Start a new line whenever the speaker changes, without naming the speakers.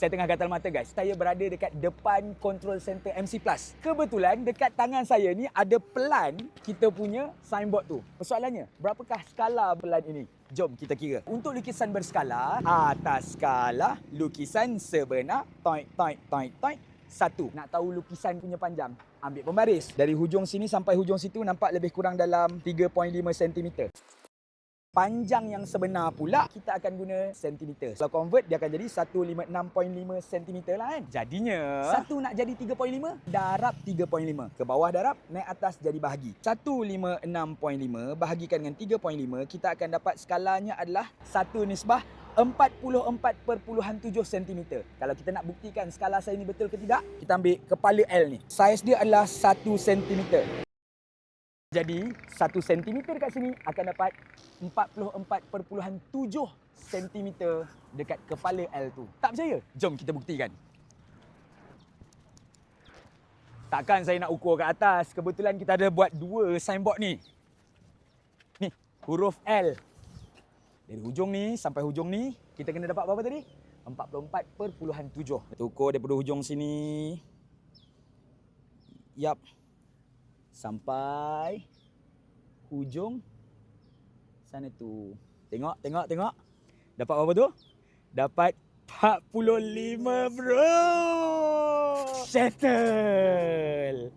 Saya tengah gatal mata guys. Saya berada dekat depan control center MC Plus. Kebetulan dekat tangan saya ni ada pelan kita punya signboard tu. Persoalannya, berapakah skala pelan ini? Jom kita kira. Untuk lukisan berskala, atas skala lukisan sebenar, toik toik toik toik, 1. Nak tahu lukisan punya panjang? Ambil pembaris. Dari hujung sini sampai hujung situ nampak lebih kurang dalam 3.5 cm. Panjang yang sebenar pula kita akan guna sentimeter. Kalau convert dia akan jadi 156.5 cm lah kan. Jadinya 1 nak jadi 3.5, darab 3.5. Ke bawah darab, naik atas jadi bahagi. 156.5 bahagikan dengan 3.5, kita akan dapat skalanya adalah 1:44.7 cm. Kalau kita nak buktikan skala saya ni betul ke tidak, kita ambil kepala L ni. Saiz dia adalah 1 cm. Jadi 1 cm dekat sini akan dapat 44.7 cm dekat kepala L tu. Tak percaya? Jom kita buktikan. Takkan saya nak ukur kat atas. Kebetulan kita ada buat 2 signboard ni. Ni, huruf L. Dari hujung ni sampai hujung ni, kita kena dapat berapa tadi? 44.7. Kita ukur daripada hujung sini. Yap. Sampai hujung sana tu. Tengok. Dapat berapa tu? Dapat 45 bro. Settle.